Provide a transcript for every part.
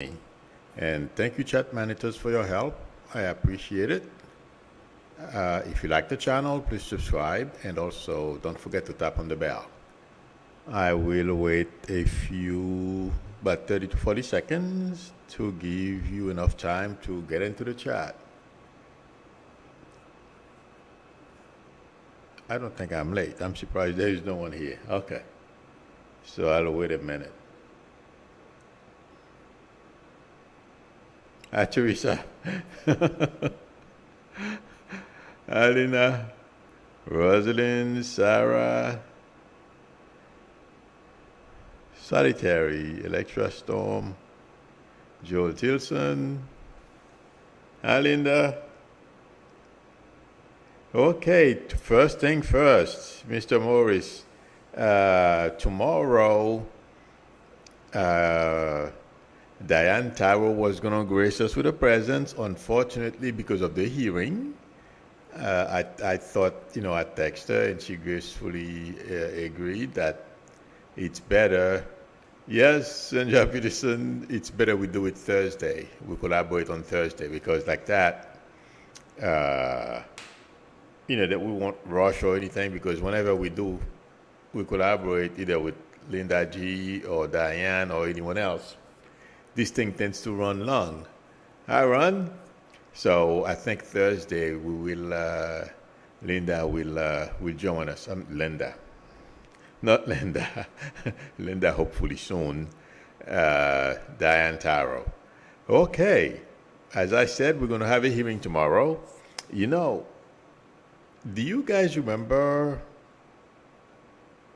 And thank you, chat managers, for your help. I appreciate it. If you like the channel, please subscribe and also don't forget to tap on the bell. I will wait a few, about 30 to 40 seconds to give you enough time to get into the chat. I don't think I'm late. I'm surprised there is no one here. Okay. So I'll wait a minute. Hi, Teresa. Alina, Rosalind, Sarah, Solitary, Electra Storm, Joel Tilson. Hi, Linda. Okay, first thing first, Mr. Morris. Tomorrow, Diane Taro was going to grace us with a presence. Unfortunately, because of the hearing, I thought, I texted her and she gracefully agreed that it's better. Yes, Sanja Peterson, it's better we do it Thursday. We collaborate on Thursday because like that, that we won't rush or anything because whenever we do, we collaborate either with Linda G or Diane or anyone else, this thing tends to run long. Hi, Ron. So I think Thursday we will, Linda will join us. Linda, not Linda. Linda hopefully soon. Diane Taro. Okay. As I said, we're going to have a hearing tomorrow. Do you guys remember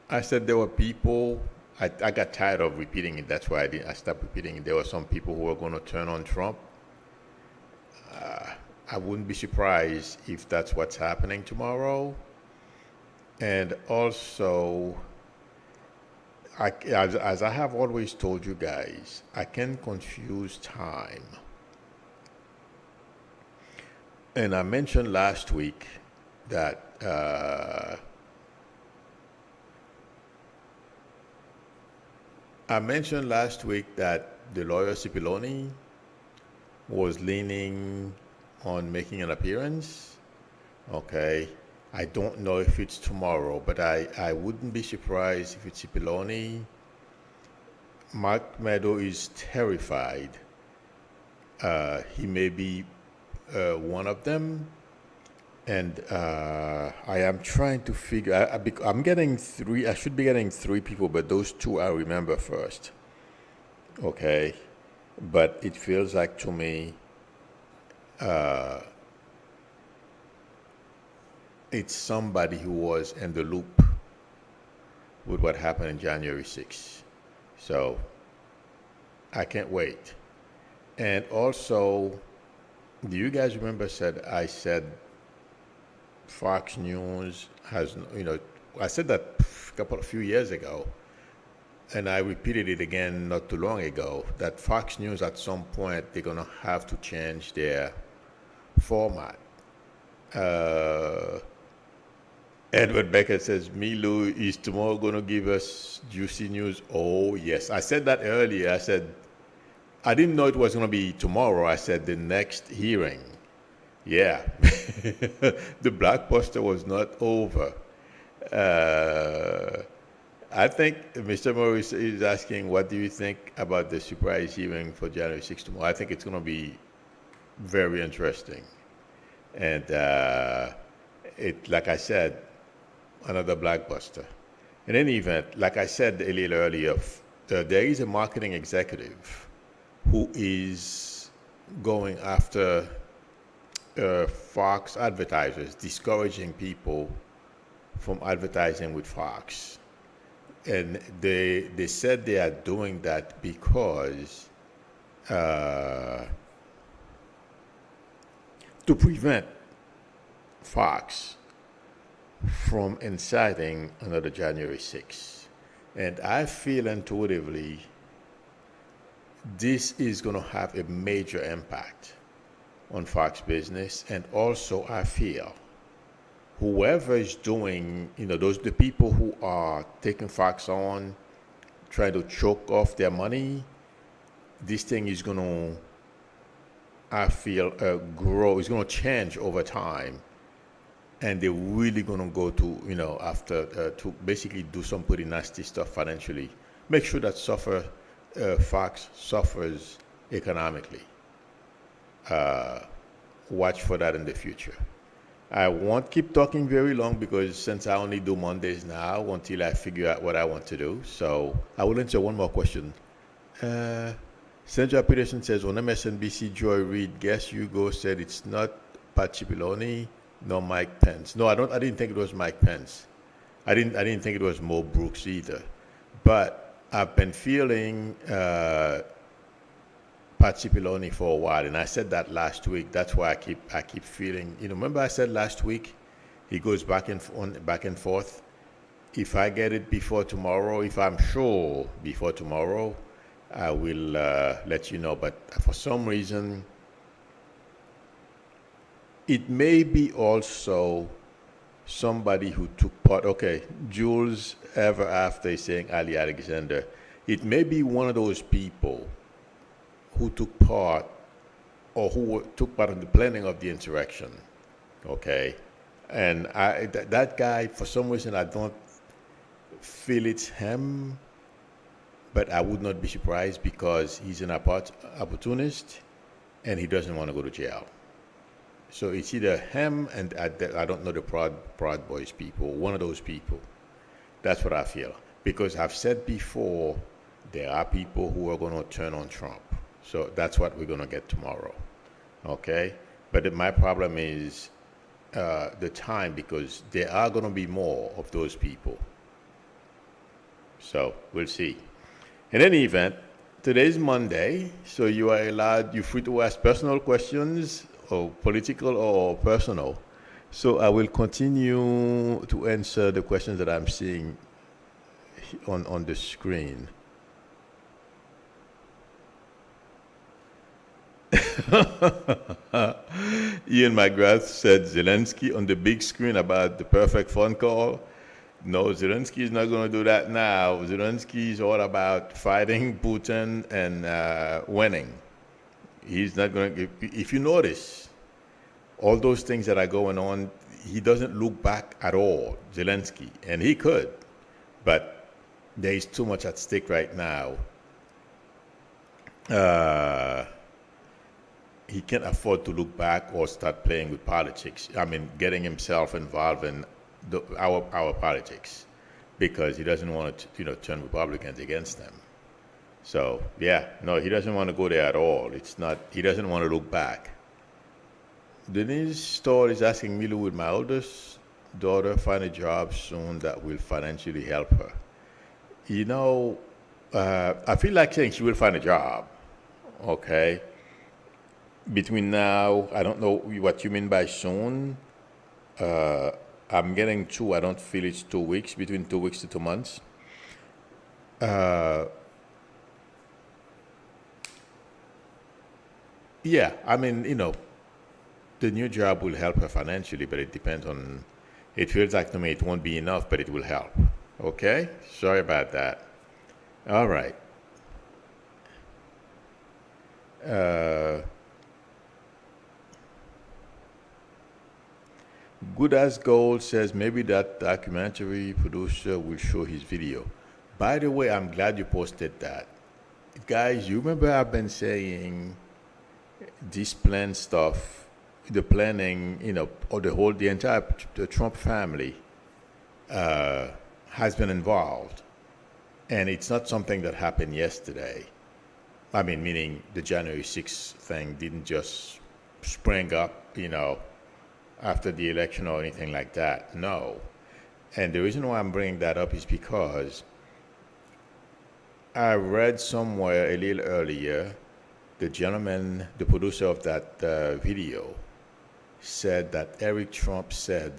I said there were people, I got tired of repeating it. That's why I stopped repeating it. There were some people who were going to turn on Trump. I wouldn't be surprised if that's what's happening tomorrow. And also, as I have always told you guys, I can confuse time. And I mentioned last week that the lawyer Cipollone was leaning on making an appearance. Okay. I don't know if it's tomorrow, but I wouldn't be surprised if it's Cipollone. Mark Meadow is terrified. He may be one of them. And I am trying to figure. I'm getting three. I should be getting three people, but those two I remember first. Okay, but it feels like to me, it's somebody who was in the loop with what happened in January 6th. So I can't wait. And also, do you guys remember I said Fox News has, I said that a few years ago, and I repeated it again not too long ago, that Fox News at some point, they're going to have to change their format. Edward Beckett says, Milu, is tomorrow going to give us juicy news? Oh, yes. I said that earlier. I said, I didn't know it was going to be tomorrow. I said the next hearing. Yeah, the blockbuster was not over. I think Mr. Morris is asking, what do you think about the surprise hearing for January 6th tomorrow? I think it's going to be very interesting. And like I said, another blockbuster. In any event, like I said a little earlier, there is a marketing executive who is going after Fox advertisers, discouraging people from advertising with Fox. And they said they are doing that because to prevent Fox from inciting another January 6th. And I feel intuitively this is going to have a major impact on Fox Business. And also I feel whoever is doing, the people who are taking Fox on, trying to choke off their money, this thing is going to, I feel, grow. It's going to change over time, and they're really going to go to, after to basically do some pretty nasty stuff financially. Make sure that Fox suffers economically. Watch for that in the future. I won't keep talking very long because since I only do Mondays now until I figure out what I want to do. So I will answer one more question. Sandra Peterson says on MSNBC, Joy Reid, guess Hugo said it's not Pat Cipollone nor Mike Pence. No, I didn't think it was Mike Pence. I didn't think it was Mo Brooks either. But I've been feeling Pat Cipollone for a while, and I said that last week. That's why I keep feeling. Remember I said last week, he goes back and forth. If I get it before tomorrow, if I'm sure before tomorrow, I will let you know. But for some reason, it may be also somebody who took part. Okay, Jules Ever After is saying Ali Alexander. It may be one of those people who took part or who took part in the planning of the insurrection. Okay, and that guy, for some reason, I don't feel it's him, but I would not be surprised because he's an opportunist and he doesn't want to go to jail. So it's either him and I don't know the Proud Boys people, one of those people. That's what I feel. Because I've said before, there are people who are going to turn on Trump. So that's what we're going to get tomorrow. Okay? But my problem is the time, because there are going to be more of those people. So we'll see. In any event, today's Monday, so you're free to ask personal questions, or political or personal. So I will continue to answer the questions that I'm seeing on the screen. Ian McGrath said Zelensky on the big screen about the perfect phone call. No, Zelensky is not going to do that now. Zelensky is all about fighting Putin and winning. He's not going to. If you notice, all those things that are going on, he doesn't look back at all, Zelensky, and he could, but there is too much at stake right now. He can't afford to look back or start playing with politics. I mean, getting himself involved in our politics, because he doesn't want to, turn Republicans against them. So yeah, no, he doesn't want to go there at all. It's not. He doesn't want to look back. Denise Stoll is asking me, will my oldest daughter find a job soon that will financially help her? I feel like saying she will find a job. Okay. Between now, I don't know what you mean by soon. I'm getting 2. I don't feel it's 2 weeks, between 2 weeks to 2 months. Yeah, I mean, the new job will help her financially, but it depends on, it feels like to me it won't be enough, but it will help. Okay? Sorry about that. All right. Good as Gold says maybe that documentary producer will show his video. By the way, I'm glad you posted that. Guys, you remember I've been saying this plan stuff, the planning, or the entire Trump family has been involved. And it's not something that happened yesterday. I mean, meaning the January 6th thing didn't just spring up, after the election or anything like that. No. And the reason why I'm bringing that up is because I read somewhere a little earlier, the gentleman, the producer of that video, said that Eric Trump said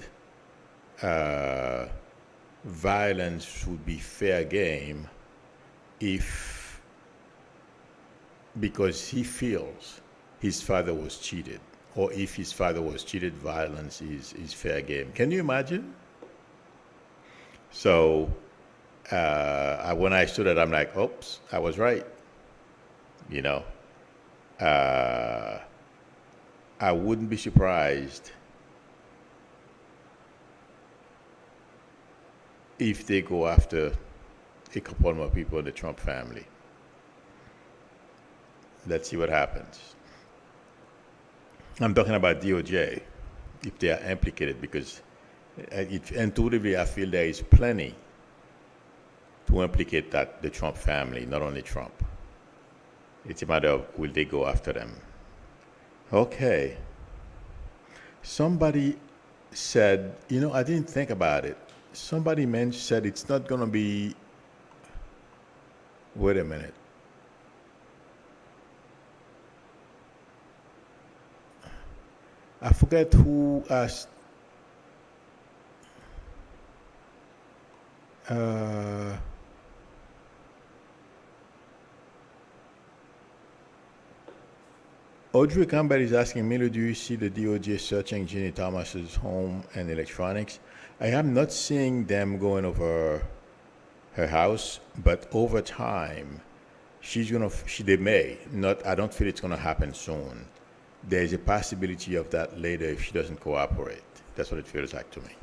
violence would be fair game because he feels his father was cheated. Or if his father was cheated, violence is fair game. Can you imagine? So when I stood it, I'm like, oops, I was right. You know, uh, I wouldn't be surprised if they go after a couple more people in the Trump family. Let's see what happens. I'm talking about DOJ, if they are implicated, because intuitively I feel there is plenty to implicate the Trump family, not only Trump. It's a matter of will they go after them. Okay. Somebody said, I didn't think about it. Somebody said it's not going to be. Wait a minute. I forget who asked. Audrey Campbell is asking, Milo, do you see the DOJ searching Ginny Thomas's home and electronics? I am not seeing them going over her house, but over time, they may not. I don't feel it's gonna happen soon. There's a possibility of that later if she doesn't cooperate. That's what it feels like to me.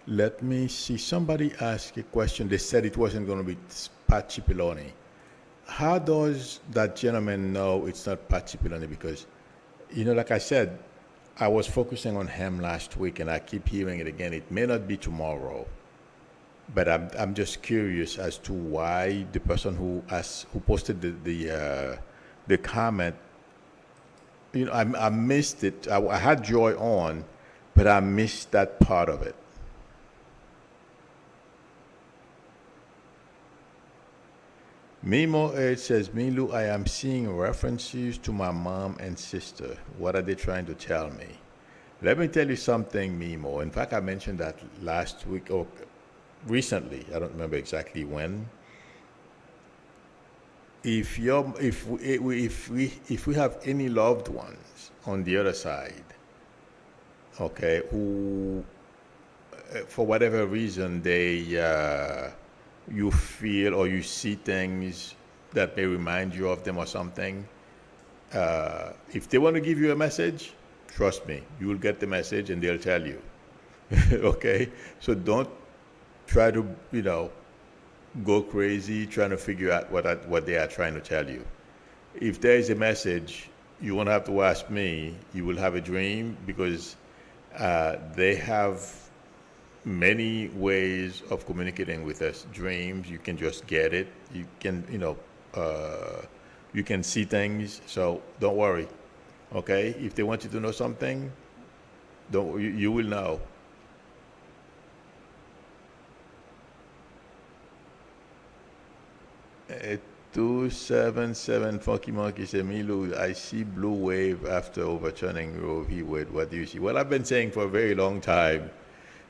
Let me see. Somebody asked a question. They said it wasn't going to be Pat Cipollone. How does that gentleman know it's not Pat Cipollone? Because, like I said, I was focusing on him last week, and I keep hearing it again. It may not be tomorrow, but I'm just curious as to why the person who posted the comment. I missed it. I had Joy on, but I missed that part of it. Mimo Edge says, Milu, I am seeing references to my mom and sister. What are they trying to tell me? Let me tell you something, Mimo. In fact, I mentioned that last week or recently. I don't remember exactly when. If we have any loved ones on the other side, okay, who for whatever reason you feel or you see things that may remind you of them or something, if they want to give you a message, trust me, you will get the message and they'll tell you. Okay? So don't try to, go crazy trying to figure out what they are trying to tell you. If there is a message, you won't have to ask me. You will have a dream because they have many ways of communicating with us. Dreams, you can just get it. You can, you can see things. So don't worry, okay? If they want you to know something, you will know. 277 Funky Monkey said, Milu, I see blue wave after overturning Roe v. Wade. What do you see? Well, I've been saying for a very long time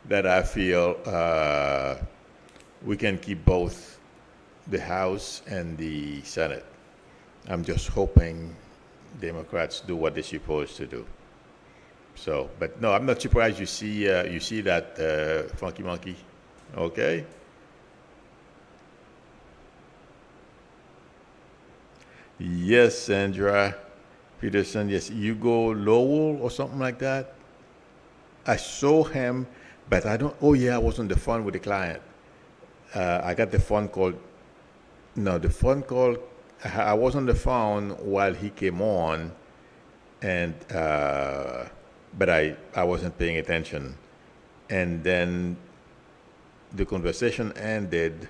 that I feel we can keep both the House and the Senate. I'm just hoping Democrats do what they're supposed to do. So, but no, I'm not surprised you see that Funky Monkey. Okay. Yes, Sandra Peterson. Yes, Hugo Lowell or something like that. I saw him. But I don't. Oh yeah, I was on the phone with the client. I got the phone call. No, the phone call. I was on the phone while he came on, and but I wasn't paying attention, and then the conversation ended.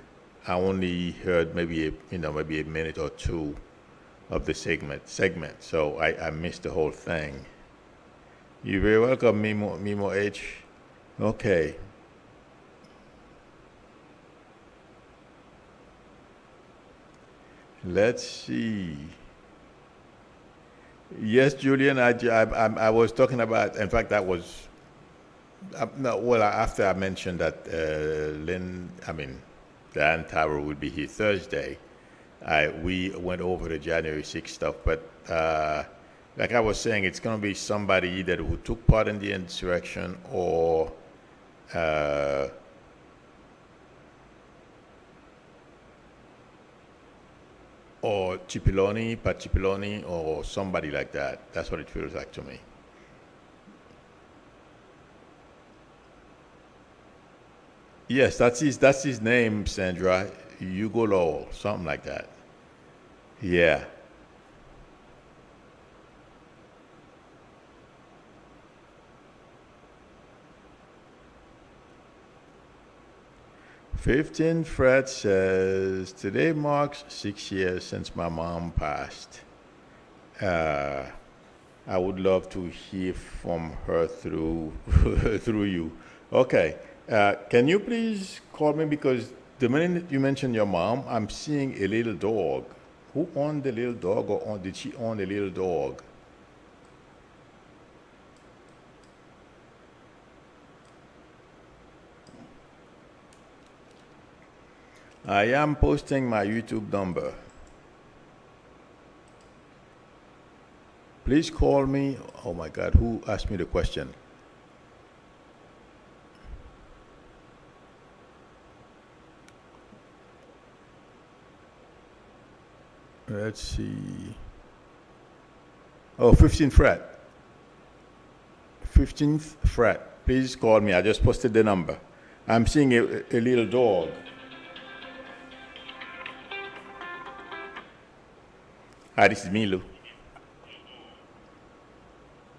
I only heard maybe a minute or two of the segment. So I missed the whole thing. You're very welcome, Mimo H. Okay. Let's see. Yes, Julian, I was talking about, in fact, that was, no, well, after I mentioned that Dan Tower would be here Thursday, we went over the January 6th stuff, but like I was saying, it's going to be somebody either who took part in the insurrection or or Cipollone, Pat Cipollone, or somebody like that. That's what it feels like to me. Yes, that's his name, Sandra. Hugo Lowell, something like that. Yeah. 15 Fred says, today marks 6 years since my mom passed. Uh, I would love to hear from her through through you. Okay. Can you please call me because the minute you mentioned your mom, I'm seeing a little dog. Who owned the little dog, or did she own a little dog? I am posting my YouTube number. Please call me. Oh my God, who asked me the question? Let's see. Oh, 15th fret. 15th fret. Please call me. I just posted the number. I'm seeing a little dog. Hi, this is Milu.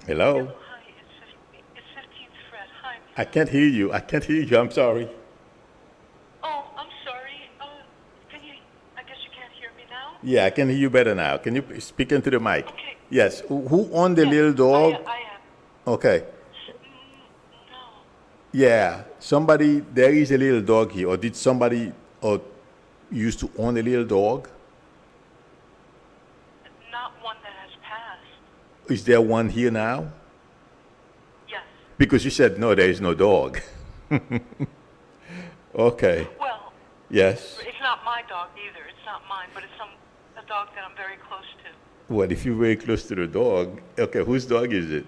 Hello? Hi, it's 15th Fred. Hi. I can't hear you. I can't hear you. I'm sorry. Oh, I'm sorry. Can you, I guess you can't hear me now? Yeah, I can hear you better now. Can you speak into the mic? Okay. Yes. Who owned the Yes, little dog? I am. Okay. No, Yeah. Somebody, there is a little dog here. Or did somebody or used to own a little dog? not one that has passed. Is there one here now? Yes. Because you said no, there is no dog. Okay. Well, Yes. it's not my dog either. It's not mine, but it's a dog that I'm very close to. Well, if you're very close to the dog, okay, whose dog is it?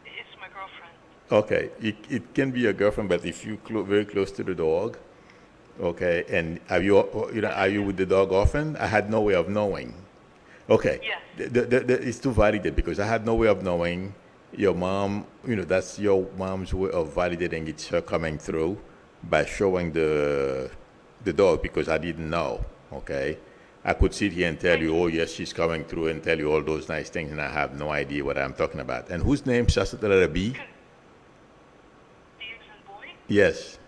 It's my girlfriend. Okay, it can be your girlfriend, but if you very close to the dog, okay, and are you with the dog often? I had no way of knowing. Okay, Yes. it's too validated because I had no way of knowing your mom. That's your mom's way of validating it's her coming through by showing the dog because I didn't know. Okay, I could sit here and tell you, oh yes, she's coming through, and tell you all those nice things, and I have no idea what I'm talking about. And whose name starts with the letter B? The and boy? Yes.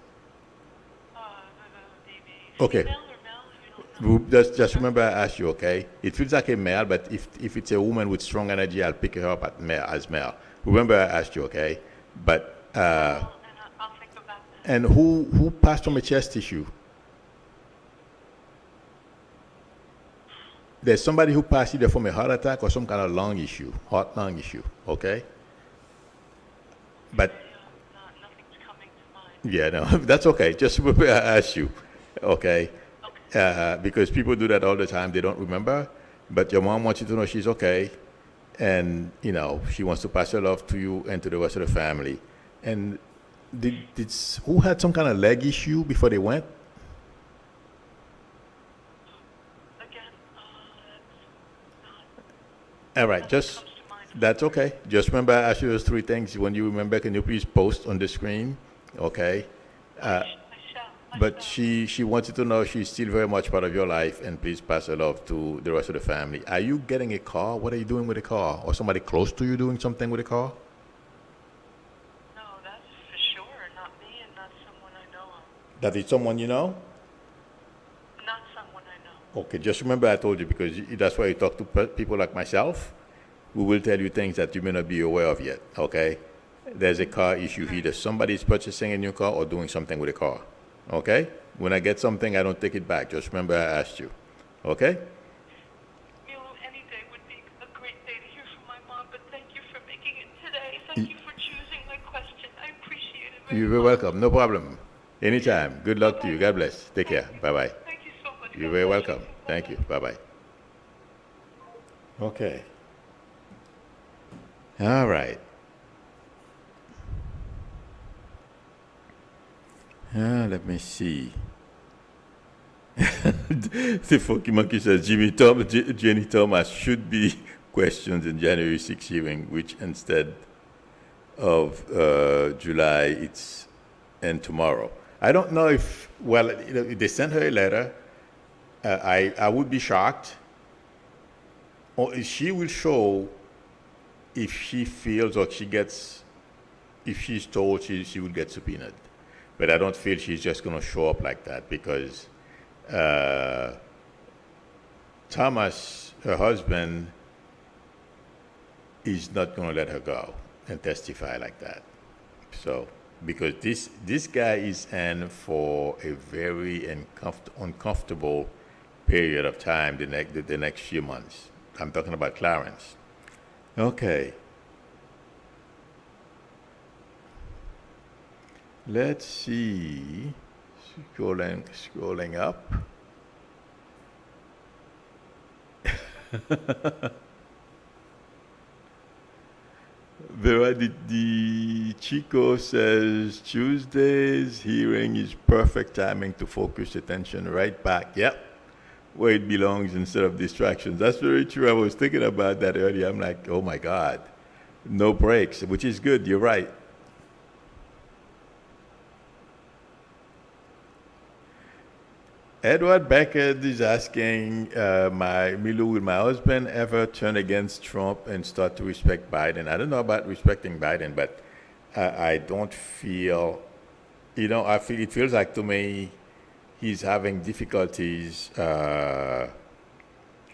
The Okay. female or male? You don't know. Just remember I asked you, okay? It feels like a male, but if it's a woman with strong energy, I'll pick her up as male. Remember I asked you, okay? But And I'll think about that. and who passed from a chest tissue? There's somebody who passed either from a heart attack or some kind of lung issue, heart lung issue, okay? But Nothing's coming to mind. yeah, no, that's okay. Just remember I asked you, okay? Because people do that all the time. They don't remember, but your mom wants you to know she's okay, and she wants to pass her love to you and to the rest of the family. And who had some kind of leg issue before they went? Again, All right, just comes to mind. that's okay. Just remember I asked you those three things. When you remember, can you please post on the screen? Okay. I shall. But she wants you to know she's still very much part of your life, and please pass her love to the rest of the family. Are you getting a car? What are you doing with a car? Or somebody close to you doing something with a car? No, that's for sure. Not me and not someone I know of. That is someone you know? Not someone I know. Okay, just remember I told you because that's why you talk to people like myself. We will tell you things that you may not be aware of yet, okay? There's a car issue either somebody is purchasing a new car or doing something with a car, okay? When I get something, I don't take it back. Just remember I asked you, okay? Milo, any day would be a great day to hear from my mom, but thank you for making it today. Thank you for choosing my question. I appreciate it very You're very much. welcome. No problem. Anytime. Good luck to you. God bless. Take care. Bye-bye. Thank you so much. You're God very bless you. welcome. Thank you. Bye-bye. Okay. All right. Let me see. The Funky Monkey says Jenny Thomas should be questioned in January 6 hearing, which instead of July, it's and tomorrow. I don't know if, well, if they sent her a letter. I would be shocked. Or if she will show if she feels or she gets, if she's told she will get subpoenaed. But I don't feel she's just going to show up like that because Thomas, her husband, is not going to let her go and testify like that. So, because this guy is in for a very uncomfortable period of time the next few months. I'm talking about Clarence. Okay. Let's see. Scrolling up. The Chico says Tuesday's hearing is perfect timing to focus attention right back. Yep, where it belongs instead of distractions. That's very true. I was thinking about that earlier. I'm like, oh my God, no breaks, which is good. You're right. Edward Beckett is asking, Milu, will my husband ever turn against Trump and start to respect Biden? I don't know about respecting Biden, but I don't feel, I feel it feels like to me he's having difficulties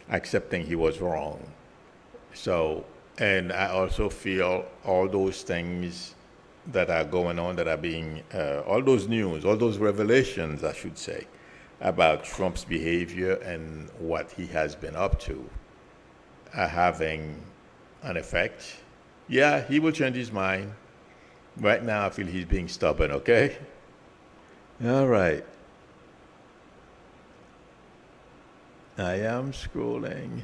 accepting he was wrong. So, and I also feel all those things that are going on that are being, all those news, all those revelations, I should say, about Trump's behavior and what he has been up to are having an effect. Yeah, he will change his mind. Right now, I feel he's being stubborn, okay? All right. I am scrolling.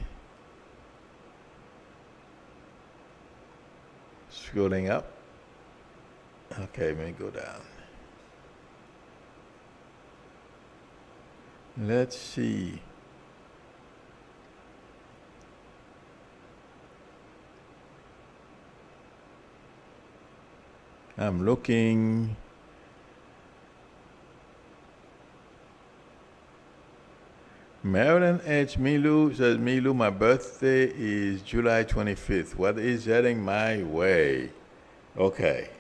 Scrolling up. Okay, let me go down. Let's see. I'm looking. Marilyn H. Milu says, Milu, my birthday is July 25th. What is heading my way? Okay.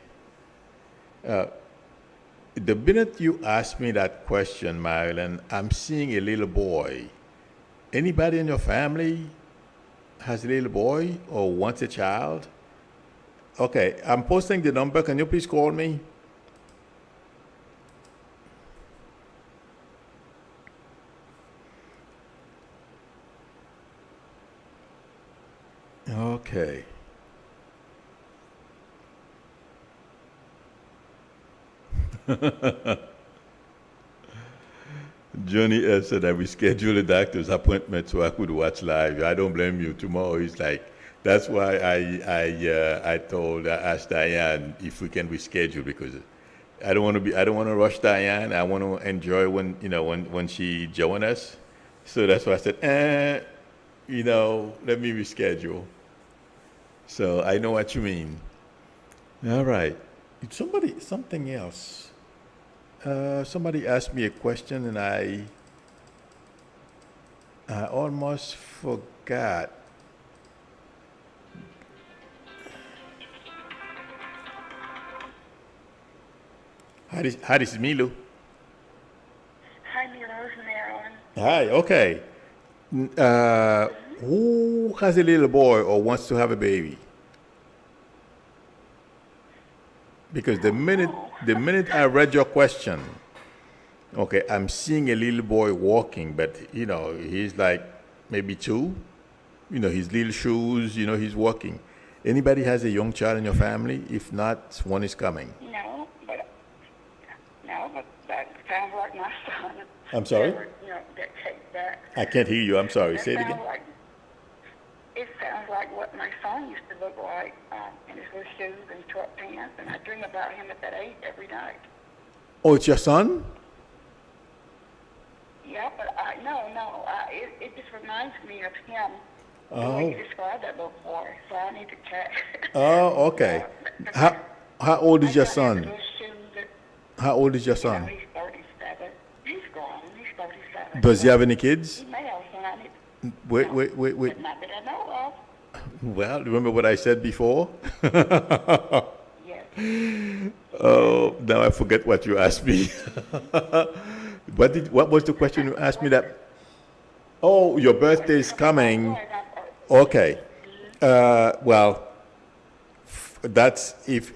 The minute you ask me that question, Marilyn, I'm seeing a little boy. Anybody in your family has a little boy or wants a child? Okay, I'm posting the number. Can you please call me? Okay. Johnny S. said I rescheduled a doctor's appointment so I could watch live. I don't blame you. Tomorrow is like, that's why I asked Diane if we can reschedule because I don't want to rush Diane. I want to enjoy when she joins us. So that's why I said, let me reschedule. So I know what you mean. All right. Something else. Somebody asked me a question and I almost forgot. Hi, this is Milu. Hi, Milos, Marilyn. Hi, okay. Who has a little boy or wants to have a baby? Because the minute I read your question, okay, I'm seeing a little boy walking, but he's like maybe 2. His little shoes, he's walking. Anybody has a young child in your family? If not, one is coming. No, but that sounds like my son. I'm sorry? That take back. I can't hear you. I'm sorry. That Say it again. It sounds like what my son used to look like in his little shoes and short pants, and I dream about him at that age every night. Oh, it's your son? Yeah, but no. It just reminds me of him. The way Oh. you described that little boy. So I need to check. Oh, okay. How how old I is your got him son? those shoes that, How old is your you know, son? he's 37. He's grown. He's 37. Does he So have any he kids? may have some. I need, Wait. but not that I know of. Well, remember what I said before? Yes. Oh, now I forget what you asked me. What was the question you asked me that? Oh, your birthday is coming. Okay. Well, that's if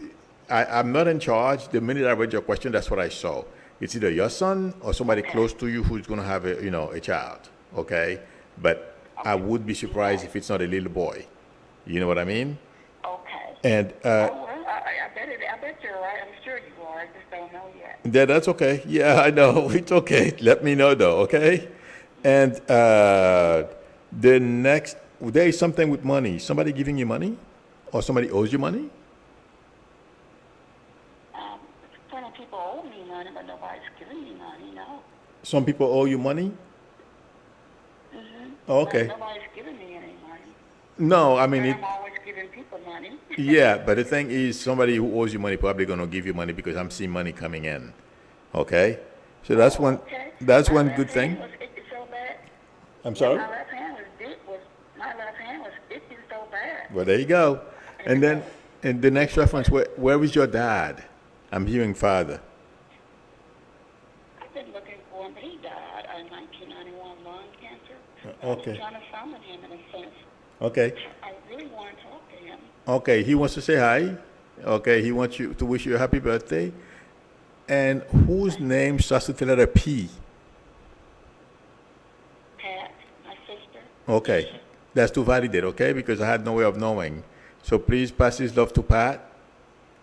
I'm not in charge. The minute I read your question, that's what I saw. It's either your son or somebody close to you who's going to have a child. Okay, but I would be surprised if it's not a little boy. You know what I mean? Okay. And Well, I bet you're right. I'm sure you are. I just don't know yet. that's okay. Yeah, I know. It's okay. Let me know though. Okay. And the next there is something with money. Somebody giving you money, or somebody owes you money. Plenty of people owe me money, but nobody's giving me money. No. Some people owe you money. Oh, But okay. nobody's giving me any money. No, I mean But it. I'm always giving people money. Yeah, but the thing is, somebody who owes you money probably gonna give you money because I'm seeing money coming in. Okay, so that's one. Okay. That's My one left good hand thing. was itching so bad. I'm sorry. My left hand was itching so bad. Well, there you go. And then, in the next reference, where is your dad? I'm hearing father. I've been looking for him, but he died in 1991 lung cancer. Okay. I'm trying to summon him in a sense. Okay. I really want to talk to him. Okay. He wants to say hi. Okay. He wants you to wish you a happy birthday. And whose name starts with the letter P? Pat, my sister. Okay. That's to validate, okay? Because I had no way of knowing. So please pass this love to Pat.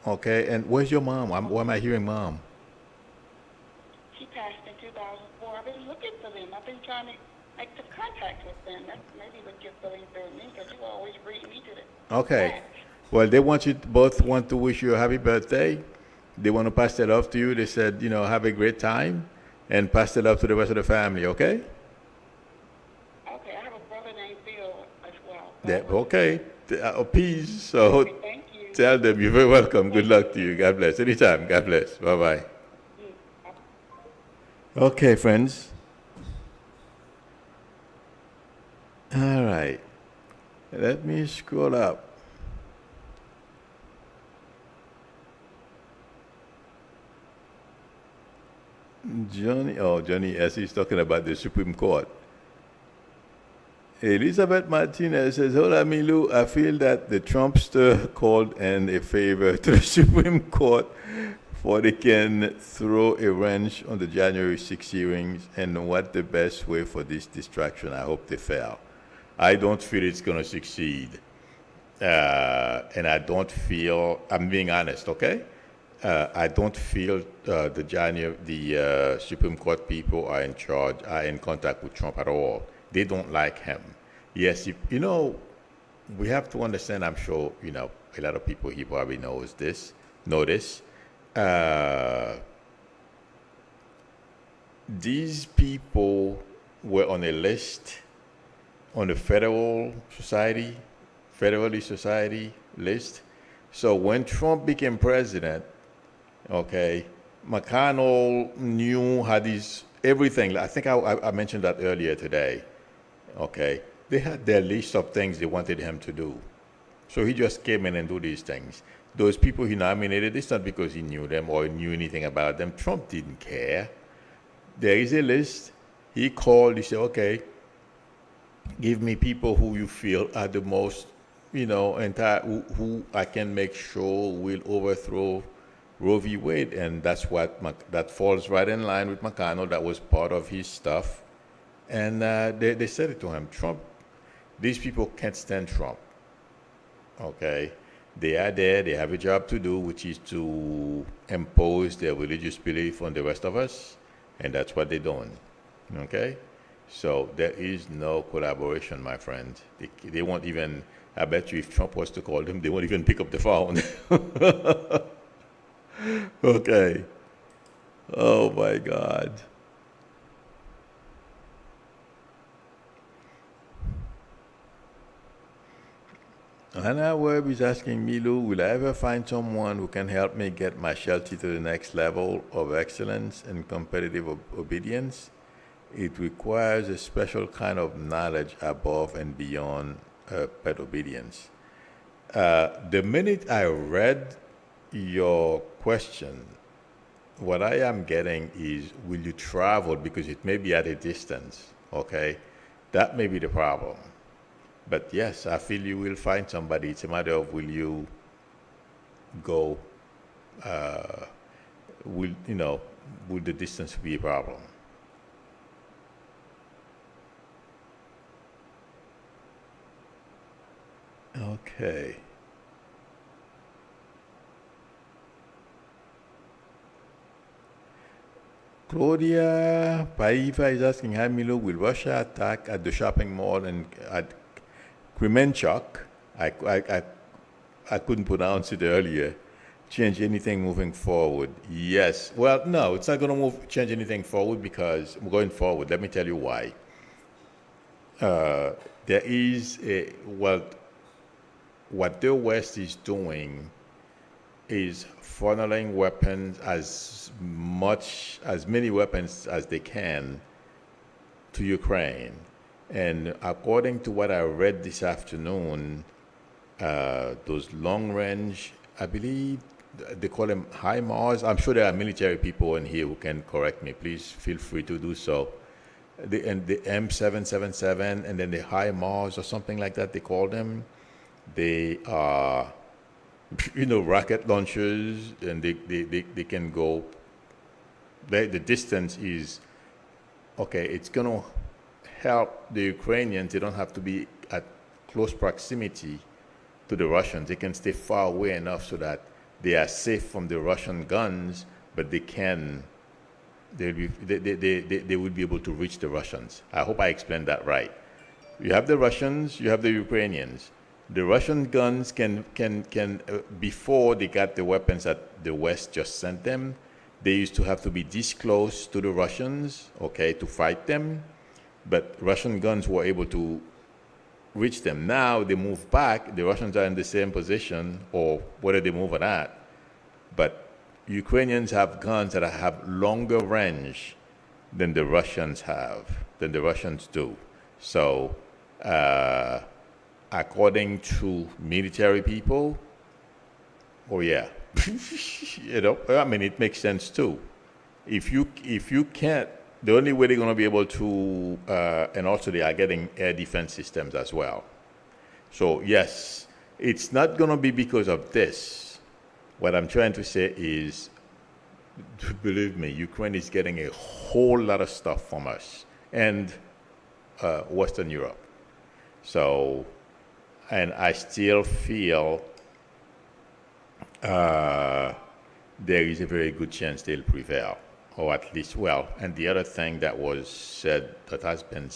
Okay. And where's your mom? Why am I hearing mom? She passed in 2004. I've been looking for them. I've been trying to make the contact with them. That maybe would get feeling through me because you always bring me to the Okay. back. Well, they want you both want to wish you a happy birthday. They want to pass that off to you. They said, have a great time and pass it off to the rest of the family, okay? Okay, I have a brother named Bill as well. Yeah, okay. Peace. So Thank you. tell them you're very welcome. Good luck to you. God bless. Anytime. God bless. Bye-bye. Okay, friends. All right. Let me scroll up. Johnny S. is talking about the Supreme Court. Elizabeth Martinez says, Hola, Milu. I feel that the Trumpster called in a favor to the Supreme Court for they can throw a wrench on the January 6 hearings and what the best way for this distraction. I hope they fail. I don't feel it's going to succeed. And I don't feel, I'm being honest, okay? I don't feel the Supreme Court people are in contact with Trump at all. They don't like him. Yes, we have to understand, I'm sure, a lot of people here probably know this. These people were on a list on the Federalist Society list. So when Trump became president, okay, McConnell had everything. I think I mentioned that earlier today. Okay, they had their list of things they wanted him to do. So he just came in and do these things. Those people he nominated, it's not because he knew them or knew anything about them. Trump didn't care. There is a list. He called, he said, okay, give me people who you feel are the most, who I can make sure will overthrow Roe v. Wade. And that's that falls right in line with McConnell. That was part of his stuff. And they said it to him, Trump, these people can't stand Trump. Okay? They are there, they have a job to do, which is to impose their religious belief on the rest of us. And that's what they're doing. Okay? So there is no collaboration, my friend. They won't even, I bet you if Trump was to call them, they won't even pick up the phone. Okay. Oh my God. Hannah Webb is asking Milu, will I ever find someone who can help me get my Sheltie to the next level of excellence and competitive obedience? It requires a special kind of knowledge above and beyond pet obedience. The minute I read your question, what I am getting is, will you travel? Because it may be at a distance, okay? That may be the problem. But yes, I feel you will find somebody. It's a matter of, will you go, will the distance be a problem? Okay. Claudia Paiva is asking, hi Milo, will Russia attack at the shopping mall and at Kremenchuk? I couldn't pronounce it earlier. Change anything moving forward? Yes. Well, no, it's not going to change anything forward, because going forward, let me tell you why. There is what the West is doing is funneling weapons, as many weapons as they can, to Ukraine. And according to what I read this afternoon, those long range, I believe they call them HIMARS. I'm sure there are military people in here who can correct me. Please feel free to do so. The M777 and then the HIMARS or something like that, they call them. They are, rocket launchers, and they can go. The distance is, okay, it's going to help the Ukrainians. They don't have to be at close proximity to the Russians. They can stay far away enough so that they are safe from the Russian guns, but they would be able to reach the Russians. I hope I explained that right. You have the Russians, you have the Ukrainians. The Russian guns can before they got the weapons that the West just sent them, they used to have to be this close to the Russians, okay, to fight them. But Russian guns were able to reach them. Now they move back, the Russians are in the same position, or whether they move or not. But Ukrainians have guns that have longer range than the Russians do. So, according to military people, oh yeah, it makes sense too. If you can't, the only way they're going to be able to, and also they are getting air defense systems as well. So yes, it's not going to be because of this. What I'm trying to say is, believe me, Ukraine is getting a whole lot of stuff from us and Western Europe. So, and I still feel there is a very good chance they'll prevail, or at least, well, and the other thing that was said that has been,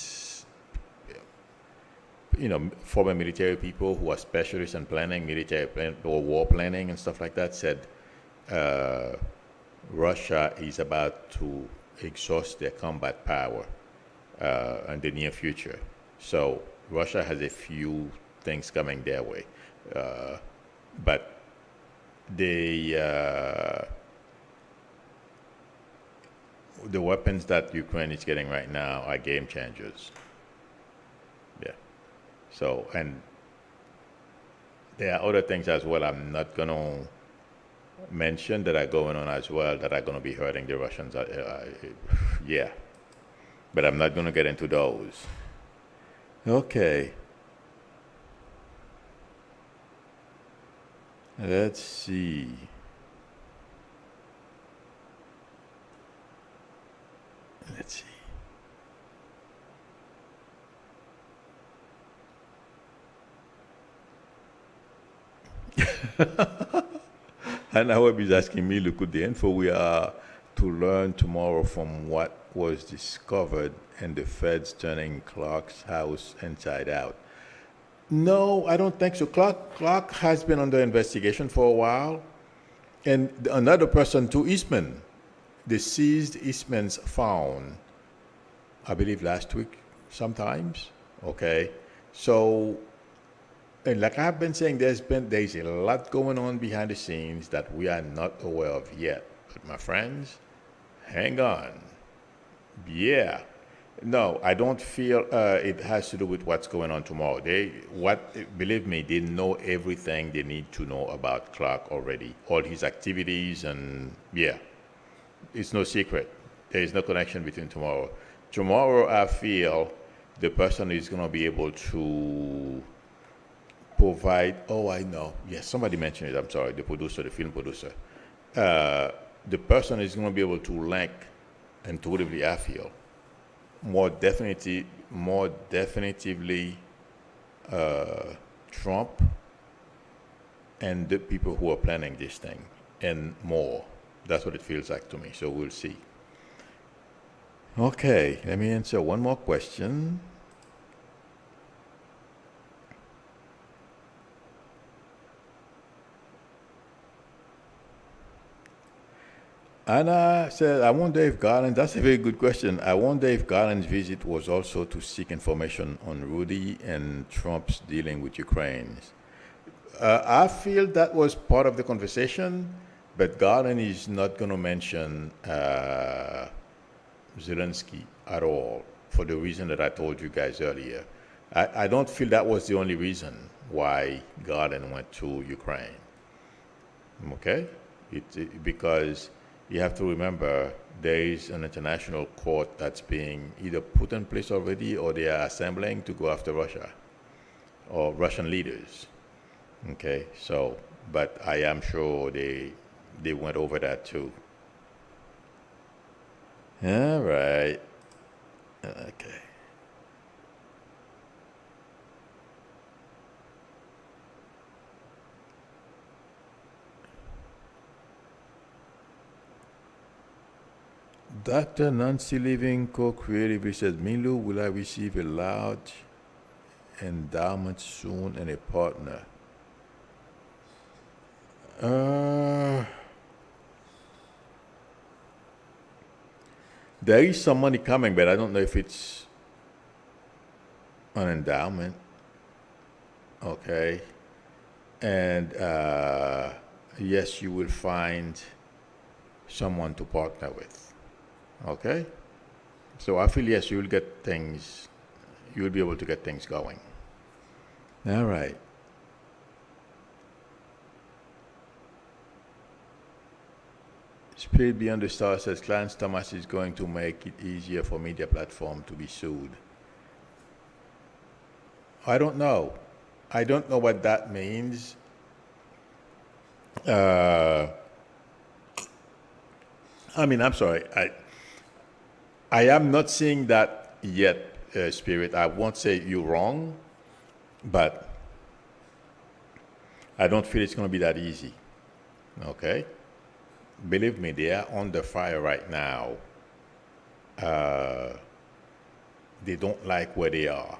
former military people who are specialists in planning, or war planning and stuff like that, said Russia is about to exhaust their combat power in the near future. So Russia has a few things coming their way, but the weapons that Ukraine is getting right now are game changers. Yeah. So, and there are other things as well I'm not going to mention that are going on as well that are going to be hurting the Russians. Yeah. But I'm not going to get into those. Okay. Let's see. And I was asking me, look at the info we are to learn tomorrow from what was discovered in the feds turning Clark's house inside out. No, I don't think so. Clark has been under investigation for a while. And another person too, Eastman. The seized Eastman's found, I believe last week sometimes. Okay. So And like I've been saying, there's a lot going on behind the scenes that we are not aware of yet. But my friends, hang on. Yeah. No, I don't feel it has to do with what's going on tomorrow. Believe me, they know everything they need to know about Clark already, all his activities, and yeah, it's no secret. There is no connection between tomorrow. Tomorrow, I feel the person is going to be able to provide. Oh, I know. Yes, somebody mentioned it. I'm sorry. The producer, the film producer. The person is going to be able to link intuitively, I feel, more definitively Trump and the people who are planning this thing, and more. That's what it feels like to me. So we'll see. Okay, let me answer one more question. Anna said, I wonder if Garland, that's a very good question. I wonder if Garland's visit was also to seek information on Rudy and Trump's dealing with Ukraine. I feel that was part of the conversation, but Garland is not going to mention Zelensky at all for the reason that I told you guys earlier. I don't feel that was the only reason why Garland went to Ukraine. Okay? Because you have to remember there is an international court that's being either put in place already or they are assembling to go after Russia or Russian leaders. Okay, so, but I am sure they went over that too. All right. Okay. Dr. Nancy Living, co-creative, says, Milu, will I receive a large endowment soon and a partner? There is some money coming, but I don't know if it's an endowment. Okay. And yes, you will find someone to partner with. Okay? So I feel, yes, you will get things, you will be able to get things going. All right. Spirit Beyond the Stars says, Clarence Thomas is going to make it easier for media platform to be sued. I don't know. I don't know what that means. I mean, I'm sorry. I am not seeing that yet, Spirit. I won't say you're wrong, but I don't feel it's going to be that easy. Okay? Believe me, they are under fire right now. They don't like where they are.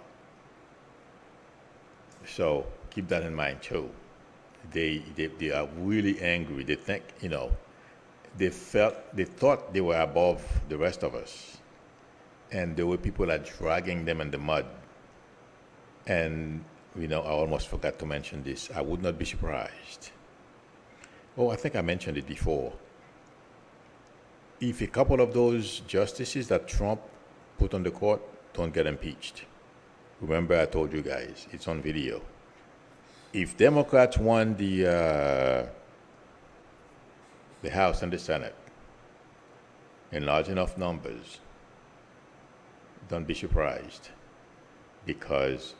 So keep that in mind too. They are really angry. They think, they thought they were above the rest of us. And there were people that are dragging them in the mud. And, I almost forgot to mention this. I would not be surprised. Oh, I think I mentioned it before. If a couple of those justices that Trump put on the court don't get impeached, remember I told you guys, it's on video. If Democrats won the House and the Senate in large enough numbers, don't be surprised, because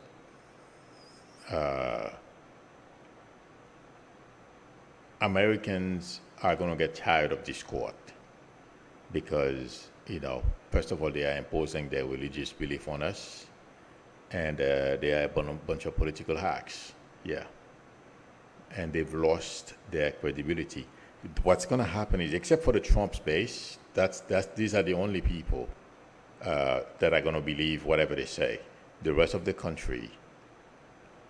Americans are going to get tired of this court. Because, first of all, they are imposing their religious belief on us, and they are a bunch of political hacks. Yeah. And they've lost their credibility. What's going to happen is, except for the Trump base, these are the only people that are going to believe whatever they say. The rest of the country,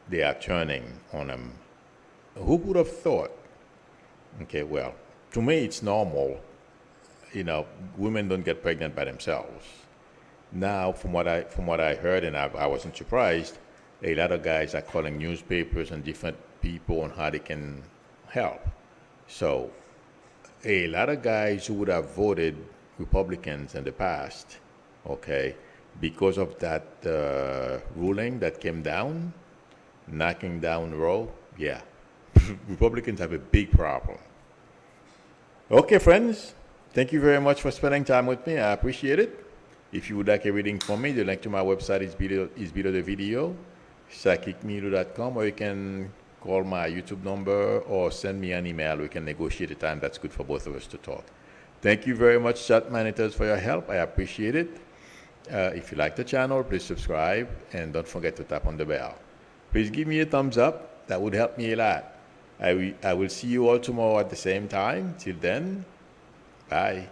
they are turning on them. Who would have thought? Okay, well, to me, it's normal. Women don't get pregnant by themselves. Now, from what I heard, and I wasn't surprised, a lot of guys are calling newspapers and different people on how they can help. So a lot of guys who would have voted Republicans in the past, okay, because of that ruling that came down, knocking down Roe, yeah, Republicans have a big problem. Okay, friends, thank you very much for spending time with me. I appreciate it. If you would like a reading from me, the link to my website is below the video, psychicmedo.com, or you can call my YouTube number or send me an email. We can negotiate a time that's good for both of us to talk. Thank you very much, chat monitors, for your help. I appreciate it. If you like the channel, please subscribe and don't forget to tap on the bell. Please give me a thumbs up. That would help me a lot. I will see you all tomorrow at the same time. Till then, bye.